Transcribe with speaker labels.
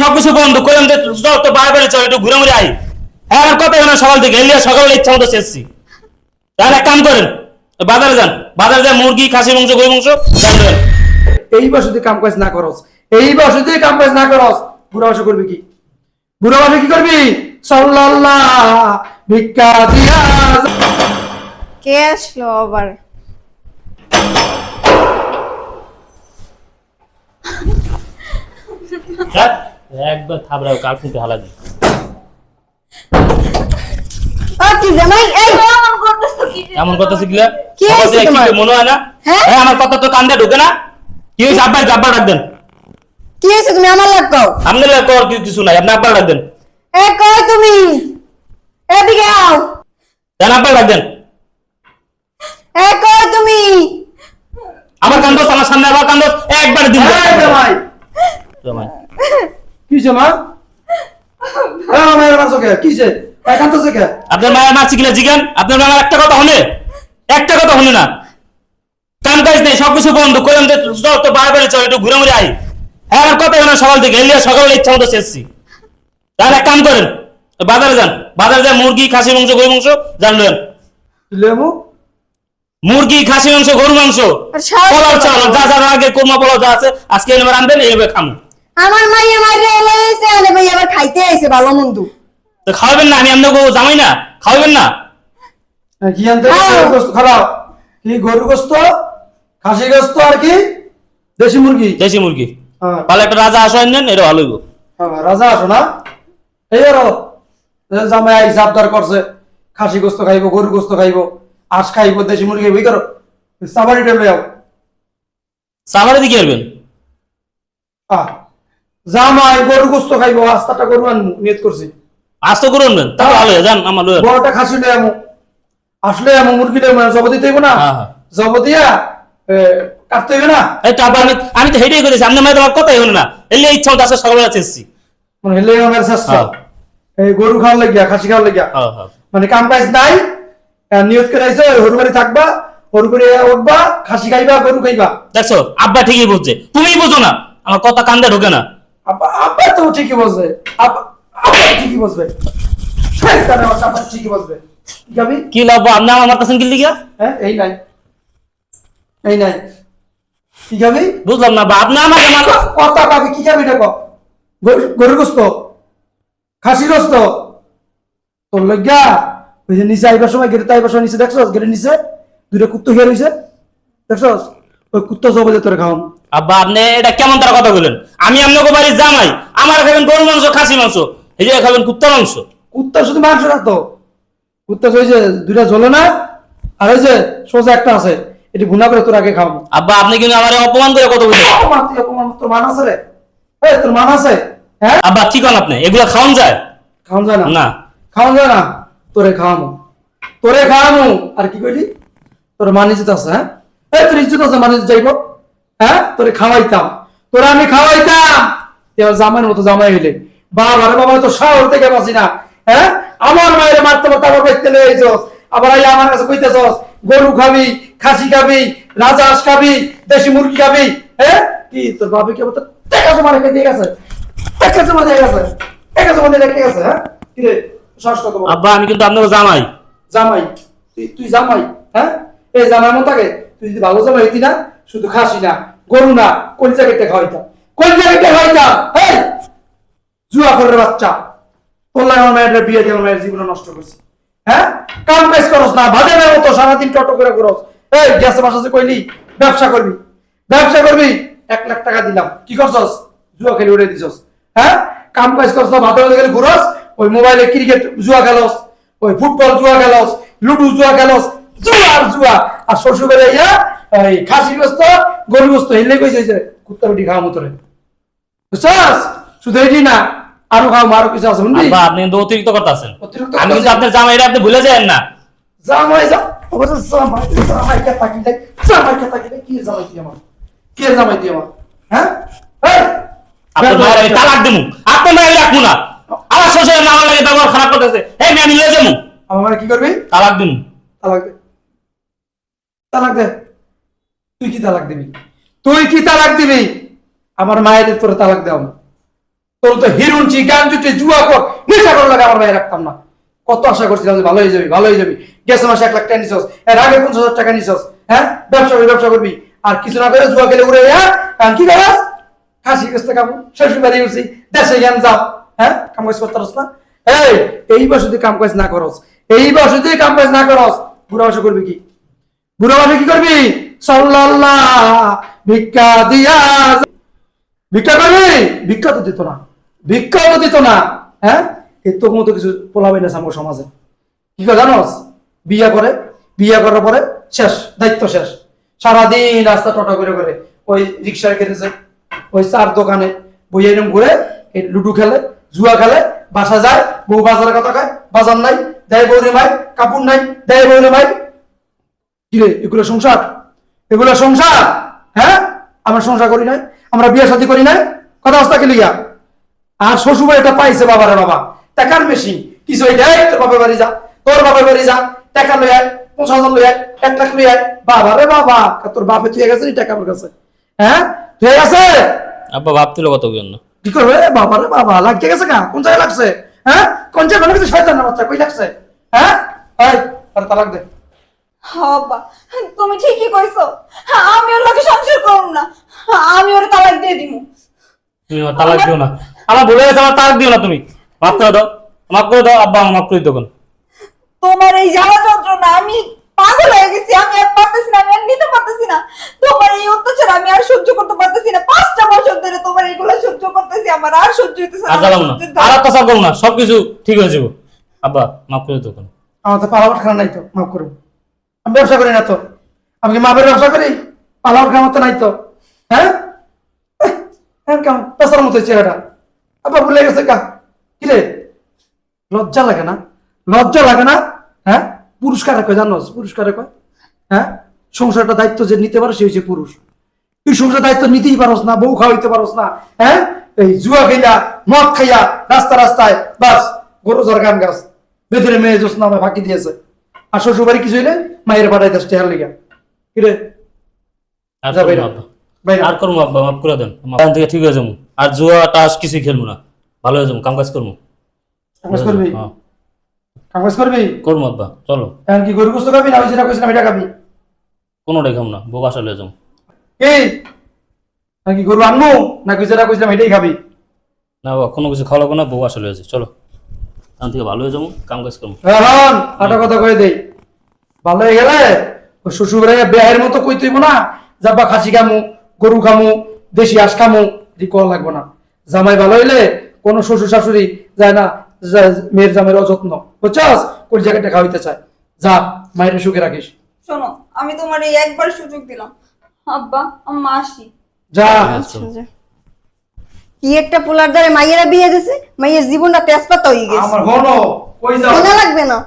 Speaker 1: সবকিছু বন্ধ করলাম যে তো বাইরে চল একটু ঘুরে মুড়ে আই। হ্যাঁ আমার কথা না সকাল থেকে এলিয়া সকালে ইচ্ছা মতো শেষছি। তাহলে এক কাম করেন বাজারে যান, বাজারে যান মুরগি খাসি মাংস গরু মাংস জানবেন।
Speaker 2: এইবার যদি কাম কাজ না করস, এইবার যদি কাম কাজ না করস, বুড়া বয়সে করবি কি? বুড়া বয়সে কি করবি? সাল্লাল্লাহ ভিক্ষা দিয়া।
Speaker 3: কে আসলো আবার?
Speaker 1: একবার থাবড়াও কাল কিন্তু হালা দিই।
Speaker 3: কি জামাই এই
Speaker 1: এমন কথা শিখলে
Speaker 3: কি হয়েছে তোমার?
Speaker 1: মনে হয় না?
Speaker 3: হ্যাঁ?
Speaker 1: হ্যাঁ আমার কথা তো কান্দে ঢোকে না। কি হয়েছে? আব্বা আব্বা ডাকবেন।
Speaker 3: কি হয়েছে তুমি আমার লাগো?
Speaker 1: আপনার কর কিছু নাই, আপনি আব্বা ডাকবেন।
Speaker 3: এ কই তুমি? এদিকে আও।
Speaker 1: দেন আব্বা ডাকবেন।
Speaker 3: এ কই তুমি?
Speaker 1: আমার কান্দোস আমার সামনে আবার কান্দোস একবার দিন।
Speaker 2: এই জামাই,
Speaker 1: জামাই
Speaker 2: কি জামা? হ্যাঁ আমার মাসো কে কিছে? কাঁদতেছে কে?
Speaker 1: আপনার মায়ের মারছি কিনা জিগান। আপনার মায়ের একটা কথা হনে, একটা কথা হনে না। কাম কাজ নেই, সবকিছু বন্ধ করলাম যে তো বাইরে চল একটু ঘুরে মুড়ে আই। হ্যাঁ আমার কথা না সকাল থেকে এলিয়া সকালে ইচ্ছা মতো শেষছি। তাহলে এক কাম করেন বাজারে যান, বাজারে যান মুরগি খাসি মাংস গরু মাংস জানবেন।
Speaker 2: লেমু
Speaker 1: মুরগি খাসি মাংস গরু মাংস
Speaker 3: আর সারা
Speaker 1: পোলাও চাল যা যা আগে কোরমা পোলাও যা আছে আজকে এনে আনবেন এইভাবে খামু।
Speaker 3: আমার মাইয়া মাইরে এলাইছে আলে ভাই আবার খাইতে আইছে ভালো মন্দ।
Speaker 1: তো খাওয়াবেন না? আমি আপনাকে জামাই না, খাওয়াবেন না?
Speaker 2: কি আনতে? গোস্ত খারাপ কি? গরু গোস্ত, খাসি গোস্ত আর কি দেশি মুরগি।
Speaker 1: দেশি মুরগি
Speaker 2: হ্যাঁ
Speaker 1: তাহলে একটা রাজা আসো আনেন, এটা ভালো হইব।
Speaker 2: রাজা আসো না এই আরো জামাই জাবদার করছে খাসি গোস্ত খাইবো, গরু গোস্ত খাইবো, আঁশ খাইবো, দেশি মুরগি বই করো সাবারি টেলে যাও।
Speaker 1: সাভারে দিকে আসবেন।
Speaker 2: জামাই গরু গোস্ত খাইবো, আস্তাটা গরু আনবো নিয়ত করছি।
Speaker 1: আজ তো করে আনবেন তাহলে ভালো হয়, যান আমার লয়ে।
Speaker 2: বড়টা খাসি লই আমু, আসলে আমু মুরগি লই জব দিতে হইব না?
Speaker 1: হ্যাঁ, হ্যাঁ।
Speaker 2: জব দিয়া কাটতে হইবে না?
Speaker 1: এই তো আবার আমি তো হেঁটেই করেছি, আপনার মায়ের আমার কথাই হলো না। এলে ইচ্ছা মতো আসে সকালবেলা চেয়েছি।
Speaker 2: মানে হেলে আমার চেষ্টা
Speaker 1: হ্যাঁ।
Speaker 2: এই গরু খাওয়ার লাগিয়া, খাসি খাওয়ার লাগিয়া,
Speaker 1: হ্যাঁ হ্যাঁ
Speaker 2: মানে কাম কাজ নাই। নিয়ত করে আইছো হরু বাড়ি থাকবা, হরু করে উঠবা, খাসি খাইবা, গরু খাইবা।
Speaker 1: দেখছো আব্বা ঠিকই বলছে, তুমি বুঝো না, আমার কথা কান্দে ঢোকে না।
Speaker 2: আব্বা আব্বা তো ঠিকই বলছে, আব্বা আব্বা ঠিকই বলবে, আব্বা ঠিকই বলবে। কি খাবি?
Speaker 1: কি লাগবো আপনি আমার কাছে কি লিখা?
Speaker 2: হ্যাঁ এই নাই, এই নাই। কি খাবি?
Speaker 1: বুঝলাম না বা আপনি আমাকে আমার
Speaker 2: কথা খাবি কি খাবি? দেখো গরু গোস্ত, খাসি গোস্ত তোর লজ্ঞা। ওই যে নিচে আইবার সময় গেটে আইবার সময় নিচে দেখছস, গেটে নিচে দুইটা কুত্তো খেয়ে রইছে দেখছস? ওই কুত্তো জবজে তোরে খাওয়াম।
Speaker 1: আব্বা আপনি এটা কেমন তার কথা বলেন? আমি আপনাকে বাড়ির জামাই, আমার খাবেন গরু মাংস খাসি মাংস, এই যে খাবেন কুত্তা মাংস।
Speaker 2: কুত্তা শুধু মাংস না তো, কুত্তা ওই যে দুইটা জ্বলে না, আর ওই যে সোজা একটা আছে, এটি ভুনা করে তোর আগে খাওয়াবো।
Speaker 1: আব্বা আপনি কিন্তু আমার অপমান করে কথা বলছেন।
Speaker 2: তোর মান আছে রে? তোর মান আছে? হ্যাঁ
Speaker 1: আব্বা কি করেন আপনি? এগুলো খাওয়ান যায়
Speaker 2: খাওয়ান যায় না?
Speaker 1: না।
Speaker 2: খাওয়ান যায় না? তোরে খাওয়ামো, তোরে খাওয়ামো। আর কি কইলি? তোর মান ইজ্জত আছে? হ্যাঁ তোর ইজ্জত আছে, মান ইজ্জত যাইব? হ্যাঁ তোরে খাওয়াইতাম, তোরা আমি খাওয়াইতাম। এবার জামাইয়ের মতো জামাই হইলে বাবা রে বাবা তো শহর থেকে বাঁচি না। হ্যাঁ আমার মায়ের মারতে মারতে আবার বাইতে লয়ে আইছস, আবার আই আমার কাছে কইতেছস গরু খাবি, খাসি খাবি, রাজহাঁস খাবি, দেশি মুরগি খাবি। হ্যাঁ কি তোর বাবা কি বলতো টাকা জমা রেখে দিয়ে গেছে? টাকা জমা দিয়ে গেছে, টাকা জমা দিয়ে রেখে গেছে। হ্যাঁ কি রে শ্বাস কত বড়?
Speaker 1: আব্বা আমি কিন্তু আপনার জামাই।
Speaker 2: জামাই? তুই জামাই? হ্যাঁ এই জামাই মতো থাকে। তুই যদি ভালো জামাই হইতি না, শুধু খাসি না গরু না কলিজা কেটে খাওয়াইতাম, কলিজা কেটে খাওয়াইতাম। এই জুয়া করে বাচ্চা, তোর লাগে আমার মায়ের বিয়ে দিয়ে আমার মায়ের জীবন নষ্ট করছে। হ্যাঁ কাম কাজ করস না, ভাজে না মতো সারাদিন টটো করে করস। এই গ্যাসে বাসাতে কইলি ব্যবসা করবি, ব্যবসা করবি, 1 লাখ টাকা দিলাম, কি করছস? জুয়া খেলে উড়ে দিছস। হ্যাঁ কাম কাজ করছ না, ভাত হয়ে গেলে ঘুরস, ওই মোবাইলে ক্রিকেট জুয়া খেলস, ওই ফুটবল জুয়া খেলস, লুডু জুয়া খেলস, জুয়া আর জুয়া। আর শ্বশুর বাড়ি ইয়া ওই খাসি গোস্ত, গরু গোস্ত হেলে কইছে যে কুত্তা রুটি খাওয়া মতো রে। বুঝছস? শুধু এটি না, আরো খাও, আরো কিছু আছে বুঝলি?
Speaker 1: আব্বা আপনি কিন্তু অতিরিক্ত করতেছেন।
Speaker 2: অতিরিক্ত
Speaker 1: আমি কিন্তু
Speaker 2: করতাছি?
Speaker 1: আপনার জামাইরা আপনি ভুলে যাবেন না।
Speaker 2: জামাই যা অবশ্য জামাই, জামাই কে তাকিলে, জামাই কে তাকিলে কি জামাই দিয়ে আমার, কে জামাই দিয়ে আমার? হ্যাঁ এই
Speaker 1: আপনার মায়ের আমি তালাক দিমু, আপনার মায়ের রাখবো না। আমার শ্বশুরের না আমার লাগে ব্যবহার খারাপ করতেছে, এই আমি নিয়ে যাবো,
Speaker 2: আমার মায়ের কি করবি?
Speaker 1: তালাক দিমু।
Speaker 2: তালাক দে, তালাক দে। তুই কি তালাক দিবি? তুই কি তালাক দিবি? আমার মায়ের তোর তালাক দেও না। তোর তো হিরুনচি গান জুটে জুয়া কর নেশা করার লাগে আমার ভাই রাখতাম না। কত আশা করছিলাম যে ভালো হয়ে যাবি ভালো হয়ে যাবি, গেছে মাসে 1 লাখ টাকা নিছস, এর আগে 50,000 টাকা নিছস, হ্যাঁ ব্যবসা করবি আর কিছু না করে জুয়া খেলে উড়ে কারণ কি করস? খাসি করতে কাম শ্বশুর বাড়ি উঠছি দেশে জ্ঞান যাও, হ্যাঁ কাম কাজ করতে পারস না। এইবার যদি কাম কাজ না করস, এইবার যদি কাম কাজ না করস, বুড়া বয়সে করবি কি? বুড়া বয়সে কি করবি? সাল্লাল্লাহ ভিক্ষা দিয়া ভিক্ষা করবি? ভিক্ষা তো দিত না, ভিক্ষা তো দিত না। হ্যাঁ এই তোর মতো কিছু পোলাবে না আমার সমাজে। কি করে জানোস? বিয়ে করে, বিয়ে করার পরে শেষ, দায়িত্ব শেষ। সারাদিন রাস্তা টটা করে করে ওই রিক্সায় কেটেছে, ওই চার দোকানে বইয়ে এরম ঘুরে এই লুডু খেলে, জুয়া খেলে, বাসা যায়, বউ বাজারের কথা কয়, বাজার নাই, দেয় বৌরে মাই, কাপড় নাই, দেয় বৌরে মাই। কিরে এগুলো সংসার? এগুলো সংসার? হ্যাঁ আমরা সংসার করি নাই, আমরা বিয়ে শাদী করি নাই, কথা অবস্থা কে লিগা? আর শ্বশুর এটা পাইছে বাবারে বাবা, টাকার মেশিন কিছু তোর বাপের বাড়ি যা, তোর বাপের বাড়ি যা, টাকা লই আয়, 50,000 লই আয়, 1 লাখ লই আয়। বাবারে বাবা তোর বাপে তুই গেছে টাকা আমার কাছে, হ্যাঁ তুই গেছে।
Speaker 1: আব্বা ভাবছিল কত জন্য
Speaker 2: কি করবে? বাবারে বাবা লাগিয়ে গেছে কা? কোন জায়গায় লাগছে? হ্যাঁ কোন জায়গায় লাগছে? শয়তানের বাচ্চা কই লাগছে? হ্যাঁ এই আর তালাক দে।
Speaker 3: আব্বা তুমি ঠিকই কইছো, আমি ওর লগে সংসার করব না, আমি ওর তালাক দিয়ে দিমু।
Speaker 1: তুমি আমার তালাক দিও না, আমার ভুলে গেছে, আমার তালাক দিও না তুমি। মাফ করে দাও, মাফ করে দাও আব্বা, আমার মাফ করে দিও।
Speaker 3: তোমার এই জ্বালা যন্ত্রণা আমি পাগল হয়ে গেছি, আমি আর পারতেছি না, আমি আর নিতে পারতেছি না। তোমার এই অত্যাচার আমি আর সহ্য করতে পারতেছি না। 5টা বছর ধরে তোমার এইগুলো সহ্য করতেছি, আমার আর সহ্য হইতেছে
Speaker 1: আর জ্বালাবো না, আর অত্যাচার করবো না, সবকিছু ঠিক হয়ে যাবো। আব্বা মাফ করে দিও।
Speaker 2: আমার তো পালাবার খানা নাই তো, মাফ করবো। আমি ব্যবসা করি না তো, আমি কি মাপের ব্যবসা করি? পালাবার খানা তো নাই তো, হ্যাঁ কেমন পেশার মতো চেহারাটা। আবার ভুলে গেছে কা? কিরে লজ্জা লাগে না? লজ্জা লাগে না? হ্যাঁ পুরস্কার কয় জানোস? পুরস্কার কয় হ্যাঁ সংসারটা দায়িত্ব যে নিতে পারে সে হচ্ছে পুরুষ। তুই সংসার দায়িত্ব নিতেই পারস না, বউ খাওয়াইতে পারস না, হ্যাঁ এই জুয়া খাইয়া মদ খাইয়া রাস্তায় বাস গরু জর গান গাছ বেদরে মেয়ে জোস নামে ফাঁকি দিয়েছে। আর শ্বশুর বাড়ি কিছু হইলে মায়ের পাঠাই দাস টেহার লিগা। কিরে
Speaker 1: আর
Speaker 2: যা বাইরে,
Speaker 1: করবো আব্বা,
Speaker 2: বাইরে।
Speaker 1: আর করবো আব্বা, মাফ করে দেন। আমার থেকে ঠিক হয়ে যাবো, আর জুয়া টাস কিছুই খেলবো না, ভালো হয়ে যাবো, কাম কাজ করবো।
Speaker 2: কাজ করবি?
Speaker 1: হ্যাঁ
Speaker 2: কাজ করবি?
Speaker 1: করবো আব্বা, চলো।
Speaker 2: এখন কি গরু গোস্ত খাবি না ওই যেটা কইছিলাম এটা খাবি?
Speaker 1: কোনোটাই খাবো না, বউ বাসা লয়ে যাবো।
Speaker 2: এই নাকি গরু আনবো নাকি যেটা কইছিলাম এটাই খাবি?
Speaker 1: না বাবা কোনো কিছু খাওয়া লাগবো না, বউ বাসা লয়ে যাই, চলো। এখন থেকে ভালো হয়ে যাবো, কাম কাজ করবো।
Speaker 2: এখন আটা কথা কয়ে দেই, ভালো হয়ে গেলে ওই শ্বশুর বাড়ি বেহের মতো কই তুইব না যাবা খাসি খামু, গরু খামু, দেশি হাঁস খামু, এটি কল লাগবো না। জামাই ভালো হইলে কোনো শ্বশুর শাশুড়ি যায় না মেয়ের জামাইয়ের অযত্ন, বুঝছস? কোন জায়গাটা খাওয়াইতে চায়। যা মায়ের সুখে রাখিস।
Speaker 3: শোনো আমি তোমার এই একবার সুযোগ দিলাম, আব্বা আম্মা আসি।
Speaker 2: যা।
Speaker 3: কি একটা পোলার দ্বারে মাইয়েরা বিয়ে দিছে, মাইয়ের জীবনটা তেজপাতা হয়ে গেছে।
Speaker 2: আমার হনো কই যাও?
Speaker 3: মনে লাগবে না।